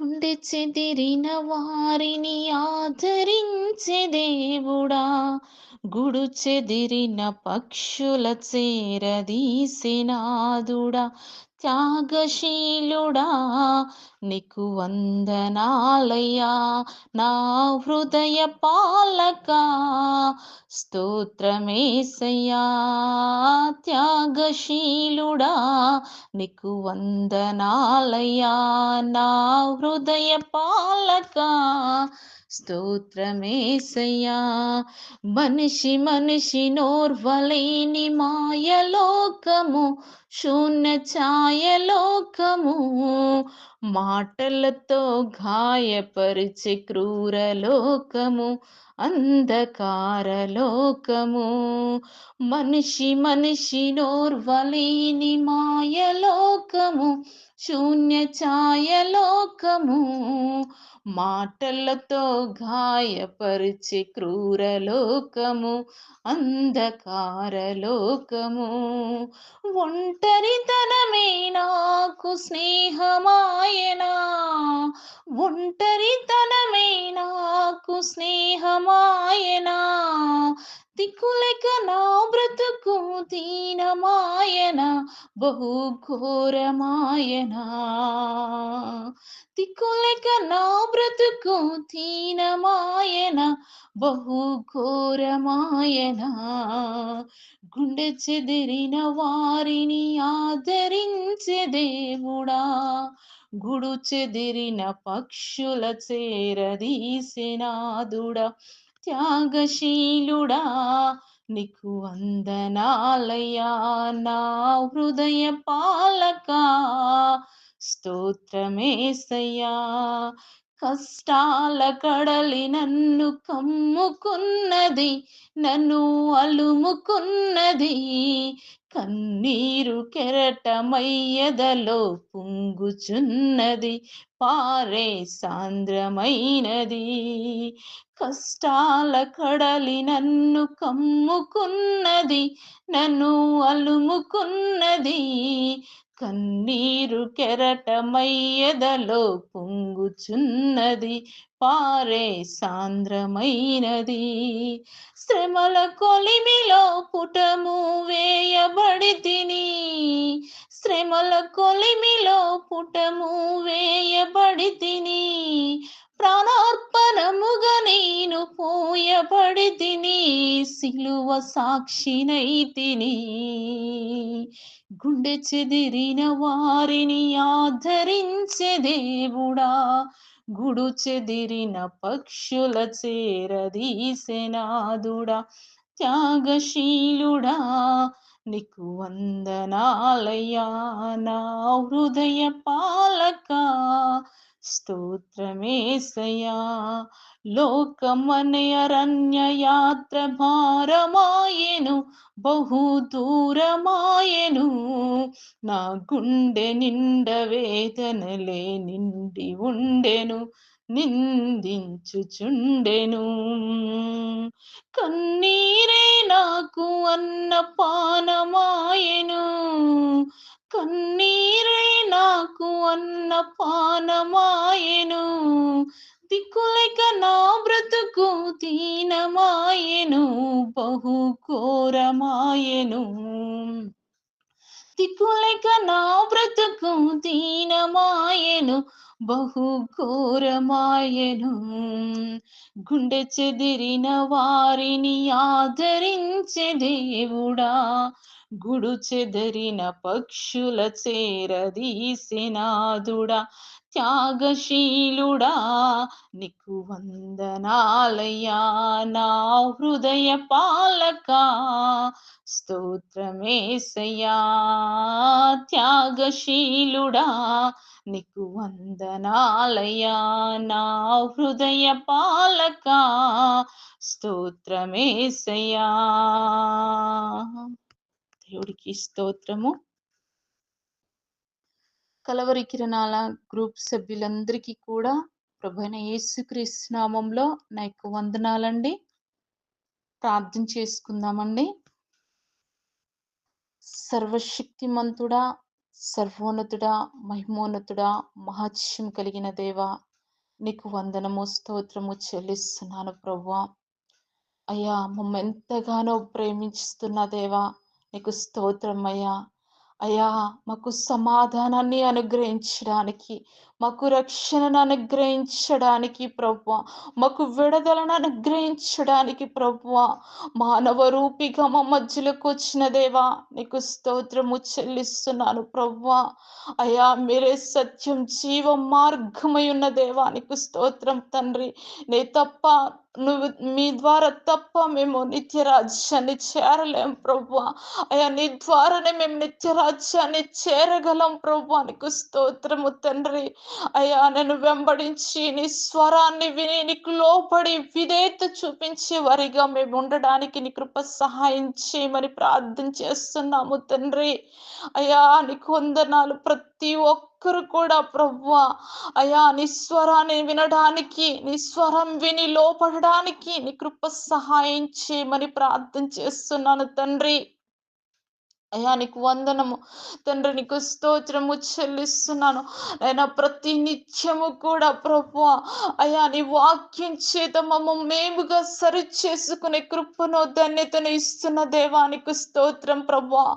గుండె చెదిరిన వారిని ఆదరించే దేవుడా, గుడు చెదిరిన పక్షుల చేరదీసినాదుడా, త్యాగశీలుడా నీకు వందనాలయ్యా. నా హృదయ పాలక స్తోత్రమేసయ్యా. త్యాగశీలుడా నీకు వందనాలయ్యా. నా హృదయ పాలక స్తోత్రమేసయ్యా. మనిషి నోర్వలేని మాయలోకము, శూన్య ఛాయలోకము, మాటలతో గాయపరిచే క్రూరలోకము, అంధకారలోకము. మనిషి నోర్వలేని మాయలోకము, శూన్య ఛాయలోకము, మాటలతో గాయపరిచే క్రూరలోకము, అంధకారలోకము. ఒంటరితనమే నాకు స్నేహమాయనా, ఒంటరితనమే నాకు స్నేహమాయనా, దిక్కులేక నా బ్రతుకు దీనమాయన, బహు ఘోరమాయనా. దిక్కులేక నా బ్రతుకు దీనమాయన, బహు ఘోరమాయనా. గుండె చెదిరిన వారిని ఆదరించే దేవుడా, గుడు చెదిరిన పక్షుల చేరదీసినాదుడా, త్యాగశీలుడా నీకు వందనాలయ్యా. నా హృదయ పాలక స్తోత్రమేసయ్యా. కష్టాల కడలి నన్ను కమ్ముకున్నది, నన్ను అలుముకున్నది, కన్నీరు కెరటమయ్యదలో పొంగుచున్నది, పారే సాంద్రమైనది. కష్టాల కడలి నన్ను కమ్ముకున్నది, నన్ను అలుముకున్నది, కన్నీరు కెరటమయ్యదలో పొంగుచున్నది, పారే సాంద్రమైనది. శ్రమల కొలిమిలో పుటము వేయబడితిని, శ్రమల కొలిమిలో పుటము వేయబడితిని, ప్రాణార్పణముగా నేను పోయబడితిని, సిలువ సాక్షినైతిని. గుండె చెదిరిన వారిని ఆదరించే దేవుడా, గుడు చెదిరిన పక్షుల చేరదీసెనాదుడా, త్యాగశీలుడా నీకు వందనాలయ్యా. నా హృదయ పాలక స్తోత్రమేసయ్యా. లోకమనే అరణ్య యాత్ర భారమాయెను, బహు దూరమాయెను, నా గుండె నిండ వేదనలే నిండి ఉండెను, నిందించుచుండెను. కన్నీరే నాకు అన్నపానమాయెను, కన్నీరే నాకు అన్నపానమాయెను, దిక్కులేక నా బ్రతుకు దీనమాయెను, బహు ఘోరమాయెను. దిక్కులేక నా బ్రతుకు దీనమాయెను, బహు ఘోరమాయెను. గుండె చెదిరిన వారిని ఆదరించే దేవుడా, గుడు చెదిరిన పక్షుల చేరదీసినాదుడా, త్యాగశీలుడా నీకు వందనాలయ్యా. నా హృదయ పాలక స్తోత్రమేసయ్యా. త్యాగశీలుడా నీకు వందనాలయ్యా. నా హృదయ పాలక స్తోత్రమేసయ్యా. దేవుడికి స్తోత్రము. కలవరి కిరణాల గ్రూప్ సభ్యులందరికీ కూడా ప్రభువైన యేసుక్రీస్తు నామంలో నా యొక్క వందనాలండి. ప్రార్థన చేసుకుందామండి. సర్వశక్తిమంతుడా, సర్వోన్నతుడా, మహిమోన్నతుడా, మహత్యం కలిగిన దేవా, నీకు వందనము, స్తోత్రము చెల్లిస్తున్నాను ప్రభువా. అయ్యా, మమ్మెంతగానో ప్రేమిస్తున్న దేవా, నీకు స్తోత్రం అయ్యా. అయ్యా, మాకు సమాధానాన్ని అనుగ్రహించడానికి, మాకు రక్షణను అనుగ్రహించడానికి ప్రభువా, మాకు విడుదలను అనుగ్రహించడానికి ప్రభువా, మానవ రూపిగా మా మధ్యలోకి వచ్చిన దేవా, నీకు స్తోత్రము చెల్లిస్తున్నాను ప్రభువా. అయ్యా, మీరే సత్యం, జీవం, మార్గమై ఉన్న దేవా, నీకు స్తోత్రం తండ్రి. నీ తప్ప నువ్వు మీ ద్వారా తప్ప మేము నిత్య రాజ్యాన్ని చేరలేం ప్రభువా. అయ్యా, నీ ద్వారానే మేము నిత్య రాజ్యాన్ని చేరగలం ప్రభువా. నీకు స్తోత్రము తండ్రి. అయ్యా, నేను వెంబడించి నీ స్వరాన్ని విని నీకు లోపడి విధేయత చూపించే వారిగా మేము ఉండడానికి నీ కృప సహాయం చేయమని ప్రార్థన చేస్తున్నాము తండ్రి. అయ్యా, నీకు వందనాలు. ప్రతి ఒక్కరు కూడా ప్రభువా, అయ్యా, నీ స్వరాన్ని వినడానికి, నీ స్వరం విని లోపడడానికి నీ కృప సహాయం చేయమని ప్రార్థన చేస్తున్నాను తండ్రి. అయ్యా, నీకు వందనము తండ్రి, నీకు స్తోత్రము చెల్లిస్తున్నాను. అయినా ప్రతి నిత్యము కూడా ప్రభువా, అయ్యా, నీ వాక్యం చేత మేముగా సరి చేసుకునే కృపను, ధన్యతను ఇస్తున్న దేవానికి స్తోత్రం ప్రభువా.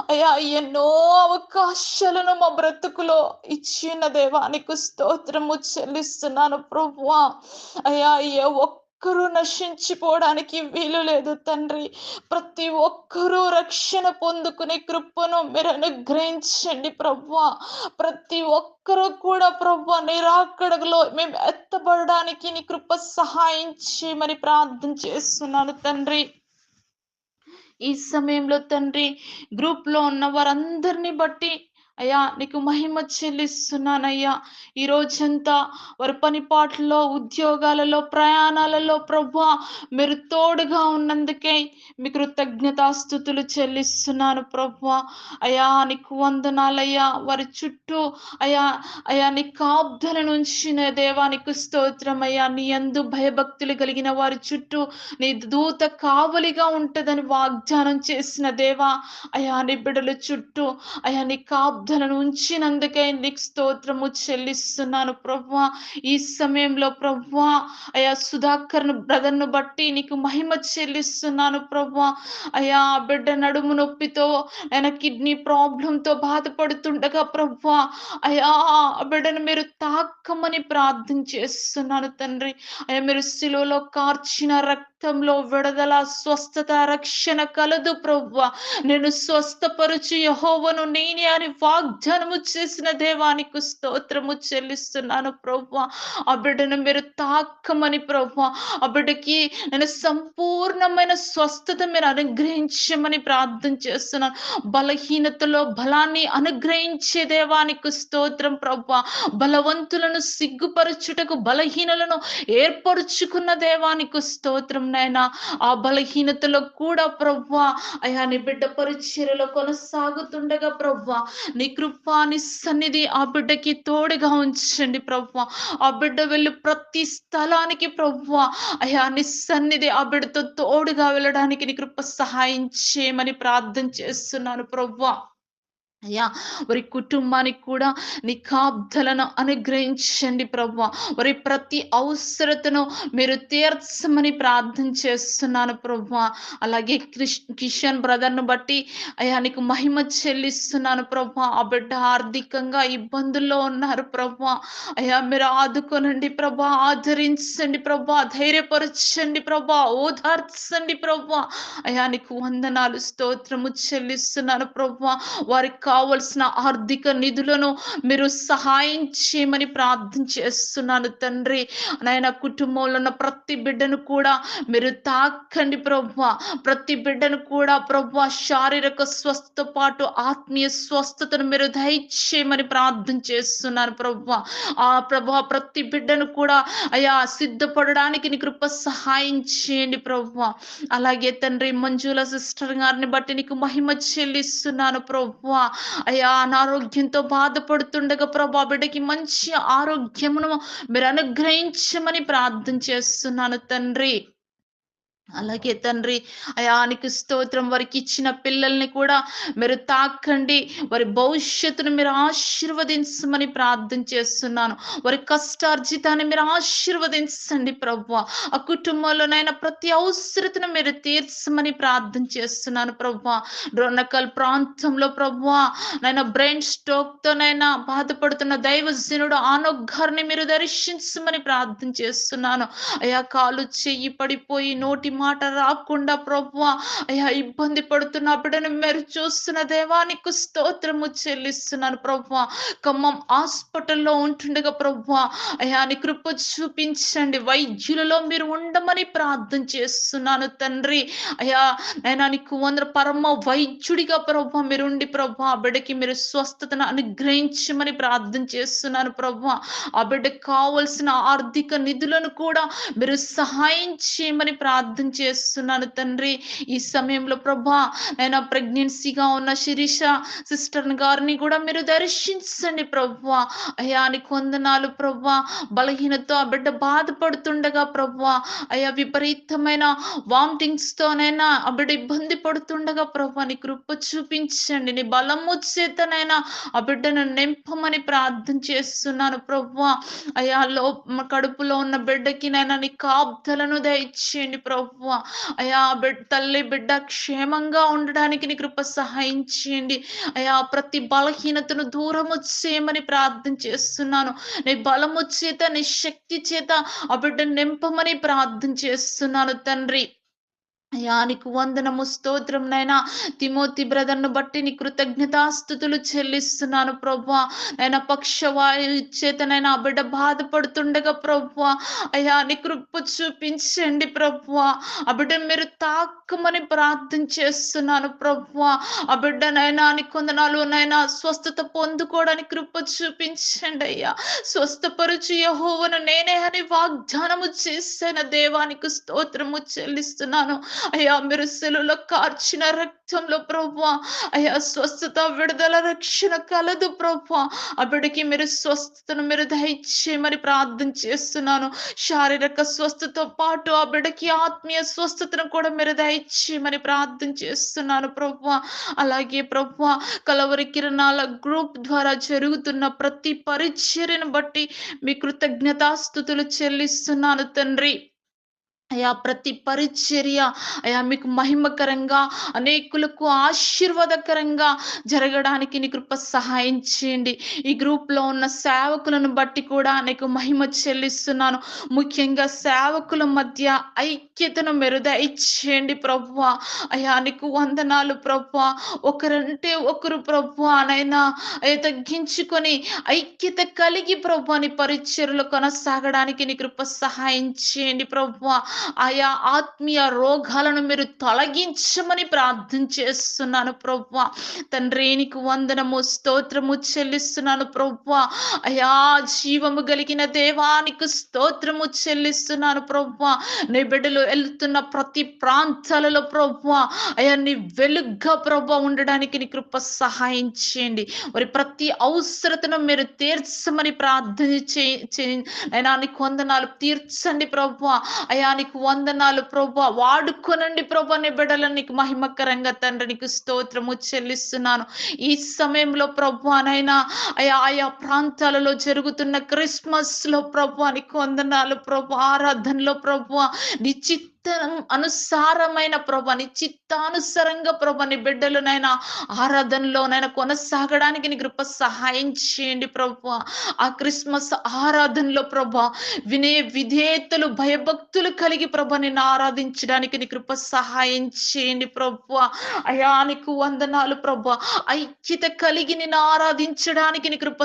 అయ్యా, ఎన్నో అవకాశాలను మా బ్రతుకులో ఇచ్చిన దేవానికి స్తోత్రము చెల్లిస్తున్నాను ప్రభువా. అయ్యా, ఒక్కరూ నశించిపోవడానికి వీలు లేదు తండ్రి. ప్రతి ఒక్కరూ రక్షణ పొందుకునే కృపను మీరు అనుగ్రహించండి ప్రభువా. ప్రతి ఒక్కరూ కూడా ప్రభువా, నీ రాకడలో మేము ఎత్తబడడానికి నీ కృప సహాయం చేయమని ప్రార్థన చేస్తున్నాను తండ్రి. ఈ సమయంలో తండ్రి, గ్రూప్ లో ఉన్న వారందరినీ బట్టి అయ్యా నీకు మహిమ చెల్లిస్తున్నానయ్యా. ఈ రోజంతా వారి పనిపాట్లలో, ఉద్యోగాలలో, ప్రయాణాలలో ప్రభువా, మీరు తోడుగా ఉన్నందుకే మీ కృతజ్ఞతాస్తుతులు చెల్లిస్తున్నాను ప్రభువా. అయ్యా, నీకు వందనాలయ్యా. వారి చుట్టూ అయ్యా అయ్యా నీ కాపుదలను ఉంచిన దేవా, నీకు స్తోత్రం అయ్యా. నీ యందు భయభక్తులు కలిగిన వారి చుట్టూ నీ దూత కావలిగా ఉంటదని వాగ్దానం చేసిన దేవా, అయ్యా, నీ బిడ్డల చుట్టూ అయ్యా నీ కాపుదలను ఉంచినందుకే నీకు స్తోత్రము చెల్లిస్తున్నాను ప్రభువా. ఈ సమయంలో ప్రభువా, అయ్యా, సుధాకర్ బ్రదర్ను బట్టి నీకు మహిమ చెల్లిస్తున్నాను ప్రభువా. అయ్యా, బిడ్డ నడుము నొప్పితో, ఆయన కిడ్నీ ప్రాబ్లంతో బాధపడుతుండగా ప్రభువా, అయ్యా, బిడ్డను మీరు తాకమని ప్రార్థన చేస్తున్నాను తండ్రి. అయ్యా, మీరు శిలువలో కార్చిన రక్తంలో విడుదల, స్వస్థత, రక్షణ కలదు ప్రభువా. నేను స్వస్థపరుచు యెహోవాను నేనే అని వాగ్దానము చేసిన దేవానికి స్తోత్రము చెల్లిస్తున్నాను ప్రభువా. ఆ బిడ్డను మీరు తాకమని ప్రభువా, ఆ బిడ్డకి నేను సంపూర్ణమైన స్వస్థత మీరు అనుగ్రహించమని ప్రార్థన చేస్తున్నాను. బలహీనతలో బలాన్ని అనుగ్రహించే దేవానికి స్తోత్రం ప్రభువా. బలవంతులను సిగ్గుపరచుటకు బలహీనలను ఏర్పరుచుకున్న దేవానికి స్తోత్రం నాయనా. ఆ బలహీనతలో కూడా ప్రభువా, అయ్యా, నీ బిడ్డ పరిచర్యలో కొనసాగుతుండగా ప్రభువా, నీ కృప, నీ సన్నిధి ఆ బిడ్డకి తోడుగా ఉంచండి ప్రభువా. ఆ బిడ్డ వెళ్ళి ప్రతి స్థలానికి ప్రభువా, అయ్యా, నీ సన్నిధి ఆ బిడ్డతో తోడుగా వెళ్ళడానికి నీ కృప సహాయం చేయమని ప్రార్థన చేస్తున్నాను ప్రభువా. అయ్యా, వారి కుటుంబానికి కూడా నీ కాపుదలను అనుగ్రహించండి ప్రభువా. వారి ప్రతి అవసరతను మీరు తీర్చమని ప్రార్థన చేస్తున్నాను ప్రభువా. అలాగే కిషన్ బ్రదర్ను బట్టి అయ్యా నీకు మహిమ చెల్లిస్తున్నాను ప్రభువా. ఆ బిడ్డ ఆర్థికంగా ఇబ్బందుల్లో ఉన్నారు ప్రభువా. అయ్యా, మీరు ఆదుకోనండి ప్రభా, ఆదరించండి ప్రభా, ధైర్యపరచండి ప్రభా, ఓదార్చండి ప్రభువా. అయ్యా, నీకు వందనాలు, స్తోత్రము చెల్లిస్తున్నాను ప్రభువా. వారికి కావలసిన ఆర్థిక నిధులను మీరు సహాయం చేయమని ప్రార్థన చేస్తున్నాను తండ్రి. నాయన, కుటుంబంలో ఉన్న ప్రతి బిడ్డను కూడా మీరు తాకండి ప్రభువా. ప్రతి బిడ్డను కూడా ప్రభువా, శారీరక స్వస్థతో పాటు ఆత్మీయ స్వస్థతను మీరు దయచేయమని ప్రార్థన చేస్తున్నాను ప్రభువా. ఆ ప్రభువా, ప్రతి బిడ్డను కూడా అయ్యా సిద్ధపడడానికి నీ కృప సహాయం చేయండి ప్రభువా. అలాగే తండ్రి, మంజుల సిస్టర్ గారిని బట్టి నీకు మహిమ చెల్లిస్తున్నాను ప్రభువా. అయ్యా, అనారోగ్యంతో బాధపడుతుండగా ప్రభా, బిడ్డకి మంచి ఆరోగ్యమును మీరు అనుగ్రహించమని ప్రార్థన చేస్తున్నాను తండ్రి. అలాగే తండ్రి, అయా నీకు స్తోత్రం. వారికి ఇచ్చిన పిల్లల్ని కూడా మీరు తాకండి. వారి భవిష్యత్తును మీరు ఆశీర్వదించమని ప్రార్థన చేస్తున్నాను. వారి కష్టార్జితాన్ని మీరు ఆశీర్వదించండి ప్రభువా. ఆ కుటుంబంలోనైనా ప్రతి అవసరతను మీరు తీర్చమని ప్రార్థన చేస్తున్నాను ప్రభువా. డొర్నకల్ ప్రాంతంలో ప్రభువా, నైనా బ్రెయిన్ స్ట్రోక్‌తోనైనా బాధపడుతున్న దైవజనుడు ఆనోక్ గారిని మీరు దర్శించమని ప్రార్థన చేస్తున్నాను. అయ్యా కాలు చెయ్యి పడిపోయి నోటి మాట రాకుండా ప్రభువా, అయ్యా ఇబ్బంది పడుతున్న బిడ్డను మీరు చూస్తున్న దేవా నీకు స్తోత్రము చెల్లిస్తున్నాను ప్రభువా. ఖమ్మం హాస్పిటల్లో ఉంటుండగా ప్రభువా, అయ్యా నీ కృప చూపించండి. వైద్యులలో మీరు ఉండమని ప్రార్థన చేస్తున్నాను తండ్రి. అయ్యా నైనా నీకు వందన పరమ వైద్యుడిగా ప్రభువా మీరుండి ప్రభువా, ఆ బిడ్డకి మీరు స్వస్థతను అనుగ్రహించమని ప్రార్థన చేస్తున్నాను ప్రభువా. ఆ బిడ్డకు కావలసిన ఆర్థిక నిధులను కూడా మీరు సహాయం చేయమని ప్రార్థన చేస్తున్నాను తండ్రి. ఈ సమయంలో ప్రభా, నేను ప్రెగ్నెన్సీగా ఉన్న శిరీష సిస్టర్ గారిని కూడా మీరు దర్శించండి ప్రభువా. అయ్యా నీకు వందనాలు ప్రభువా. బలహీనతో ఆ బిడ్డ బాధపడుతుండగా ప్రభువా, అయ్యా విపరీతమైన వామిటింగ్స్ తోనైనా ఆ బిడ్డ ఇబ్బంది పడుతుండగా ప్రభువా, నీ కృప చూపించండి. నీ బలము చేతనైనా ఆ బిడ్డను నింపమని ప్రార్థన చేస్తున్నాను ప్రభువా. అయ్యా కడుపులో ఉన్న బిడ్డకి నైనా నీ కాపుదలను దయచేయండి ప్రభువా. అయ్యా తల్లి బిడ్డ క్షేమంగా ఉండడానికి నీ కృప సహాయం చేయండి. అయ్యా ప్రతి బలహీనతను దూరము చేయమని ప్రార్థన చేస్తున్నాను. నీ బలము చేత నీ శక్తి చేత ఆ బిడ్డను నింపమని ప్రార్థన చేస్తున్నాను తండ్రి. అయ్యా నీకు వందనము స్తోత్రం నైనా. తిమోతి బ్రదర్‌ను బట్టి నీ కృతజ్ఞతాస్తుతులు చెల్లిస్తున్నాను ప్రభువా. నైనా పక్షవాయు చేతనైనా ఆ బిడ్డ బాధపడుతుండగా ప్రభువా, అయ్యా నీ కృప చూపించండి ప్రభువా. ఆ బిడ్డను మీరు తాకమని ప్రార్థన చేస్తున్నాను ప్రభువా. ఆ బిడ్డనైనా నీ కొందనాలు నైనా స్వస్థత పొందుకోవడానికి కృప చూపించండి అయ్యా. స్వస్థపరుచు యెహోవాను నేనే అని వాగ్దానము చేసిన దేవానికి స్తోత్రము చెల్లిస్తున్నాను. అయ్యా మీరు శిలువలో కార్చిన రక్తంలో ప్రభువా, అయ్యా స్వస్థత విడుదల రక్షణ కలదు ప్రభువా. ఆ బిడ్డకి మీరు స్వస్థతను మీరు దయచేయమని ప్రార్థన చేస్తున్నాను. శారీరక స్వస్థతో పాటు ఆ బిడ్డకి ఆత్మీయ స్వస్థతను కూడా మీరు దయచేయమని ప్రార్థన చేస్తున్నాను ప్రభువా. అలాగే ప్రభువా, కలవరి కిరణాల గ్రూప్ ద్వారా జరుగుతున్న ప్రతి పరిచర్యను బట్టి మీ కృతజ్ఞతాస్తుతులు చెల్లిస్తున్నాను తండ్రి. అయా ప్రతి పరిచర్య అయా మీకు మహిమకరంగా, అనేకులకు ఆశీర్వాదకరంగా జరగడానికి నీ కృప సహాయం చేయండి. ఈ గ్రూప్‌లో ఉన్న సేవకులను బట్టి కూడా నీకు మహిమ చెల్లిస్తున్నాను. ముఖ్యంగా సేవకుల మధ్య ఐక్యతను మీరు దయచేయండి ప్రభువా. అయా నీకు వందనాలు ప్రభువా. ఒకరంటే ఒకరు ప్రభువా నైనా తగ్గించుకొని ఐక్యత కలిగి ప్రభువా నీ పరిచర్యలో కొనసాగడానికి నీ కృప సహాయం చేయండి ప్రభువా. ఆయా ఆత్మీయ రోగాలను మీరు తొలగించమని ప్రార్థన చేస్తున్నాను ప్రభువా. తండ్రి నీకు వందనము స్తోత్రము చెల్లిస్తున్నాను ప్రభువా. అయా జీవము కలిగిన దేవానికి స్తోత్రము చెల్లిస్తున్నాను ప్రభువా. నీ బిడ్డలు వెళ్తున్న ప్రతి ప్రాంతాలలో ప్రభువా, అయా నీ వెలుగ్గా ప్రభువా ఉండడానికి నీ కృప సహాయం చేయండి. వారి ప్రతి అవసరతను మీరు తీర్చమని ప్రార్థన అయినా నీకు వందనాలు తీర్చండి ప్రభువా. అయా నీకు వందనాలు ప్రభువా. వాడుకోనండి ప్రభువా నీ బిడ్డలను నీకు మహిమకరంగా తండ్రి నీకు స్తోత్రము చెల్లిస్తున్నాను. ఈ సమయంలో ప్రభువానైనా అయా ఆయా ప్రాంతాలలో జరుగుతున్న క్రిస్మస్‌లో ప్రభువా నీకు వందనాలు ప్రభువా. ఆరాధనలో ప్రభువా నీ అనుసారమైన ప్రభా, నీ చిత్తానుసారంగా ప్రభా నీ బిడ్డలనైనా ఆరాధనలోనైనా కొనసాగడానికి నీ కృప సహాయం చేయండి ప్రభువా. ఆ క్రిస్మస్ ఆరాధనలో ప్రభా వినయ విధేయతలు భయభక్తులు కలిగి ప్రభా నిన్ను ఆరాధించడానికి నీ కృప సహాయం చేయండి ప్రభువా. అయా నీకు వందనాలు ప్రభా. ఐక్యత కలిగి నిన్ను ఆరాధించడానికి నీ కృప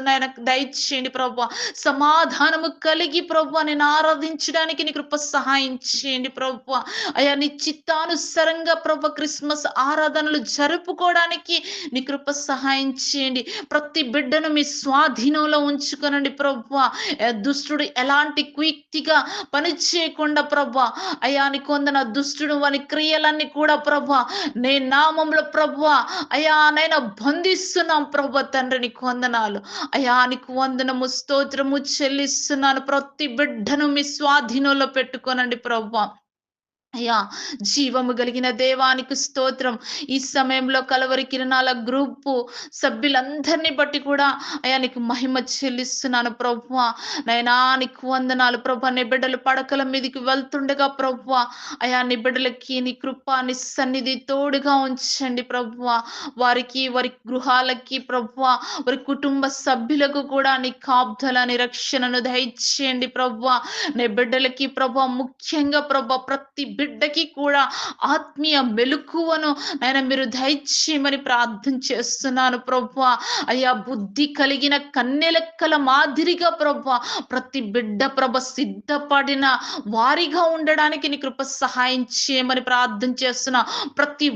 నాయన దయచేయండి ప్రభా. సమాధానము కలిగి ప్రభా నిన్ను ఆరాధించడానికి నీ కృప సహాయం చేయండి ప్రభువా. అయా నీ చిత్తానుసారంగా ప్రభా క్రిస్మస్ ఆరాధనలు జరుపుకోవడానికి నీ కృప సహాయం చేయండి. ప్రతి బిడ్డను మీ స్వాధీనంలో ఉంచుకొనండి ప్రభువా. దుష్టుడు ఎలాంటి కుయుక్తిగా పని చేయకుండా ప్రభా, అయా నీకు వందన దుష్టుడు వాని క్రియలన్నీ కూడా ప్రభా నీ నామంలో ప్రభువా అయా నైనా బంధిస్తున్నాం ప్రభా తండ్రి నీకు వందనాలు. అయా నీకు వందనము స్తోత్రము చెల్లిస్తున్నాను. ప్రతి బిడ్డను మీ స్వాధీనంలో పెట్టుకోనండి ప్రభువా. అయ్యా, జీవము కలిగిన దేవానికి స్తోత్రం. ఈ సమయంలో కలవరి కిరణాల గ్రూపు సభ్యులందరిని బట్టి కూడా అయ్యా నీకు మహిమ చెల్లిస్తున్నాను ప్రభువా. నాయనా నీకు వందనాలు ప్రభా. నీ బిడ్డలు పడకల మీదకి వెళ్తుండగా ప్రభువా, అయా నీ బిడ్డలకి నీ కృప నీ సన్నిధి తోడుగా ఉంచండి ప్రభువా. వారికి వారి గృహాలకి ప్రభువా, వారి కుటుంబ సభ్యులకు కూడా నీ కాపుదల నీ రక్షణను దయచేయండి ప్రభువా. నీ బిడ్డలకి ప్రభా, ముఖ్యంగా ప్రభా ప్రతి బిడ్డకి కూడా ఆత్మీయ మెలకువను నాయన మీరు దయచేయమని ప్రార్థన చేస్తున్నాను ప్రభువా. అయ్యా బుద్ధి కలిగిన కన్నెలెక్కల మాదిరిగా ప్రభువా ప్రతి బిడ్డ ప్రభ సిద్ధపడిన వారిగా ఉండడానికి నీ కృప సహాయం చేయమని ప్రార్థన చేస్తున్నా. ప్రతి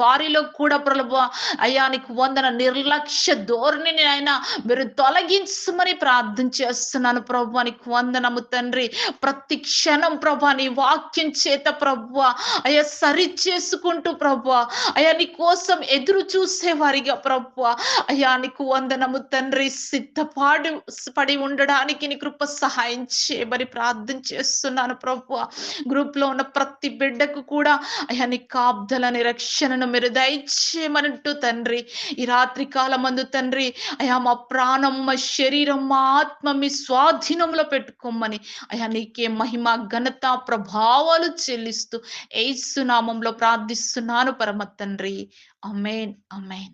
వారిలో కూడా ప్రభువా అయ్యా నీకు వందన నిర్లక్ష్య ధోరణిని అయినా మీరు తొలగించమని ప్రార్థన చేస్తున్నాను ప్రభువా. నీకు వందనము తండ్రి. ప్రతి క్షణం ప్రభా నీ వాక్యం చేత ప్రభువా అయ్యా సరి చేసుకుంటూ ప్రభువా అయ్యా నీ కోసం ఎదురు చూసేవారిగా ప్రభువా అయ్యా నీకు వందనము తండ్రి. పడి ఉండడానికి నీ కృప సహాయం చేయమని ప్రార్థన చేస్తున్నాను ప్రభువా. గ్రూప్ లో ఉన్న ప్రతి బిడ్డకు కూడా అయ్యా నీ కాపుదలని రక్షణను మీరు దయచేయమనంటూ తండ్రి ఈ రాత్రి కాలమందు తండ్రి అయ్యా మా ప్రాణం మా శరీరం మా ఆత్మ మీ స్వాధీనంలో పెట్టుకోమని అయ్యా నీకే మహిమ ఘనత ప్రభావాలు చెల్లిస్తూ యేసు నామంలో ప్రార్థిస్తున్నాను పరమ తండ్రి. ఆమేన్, ఆమేన్.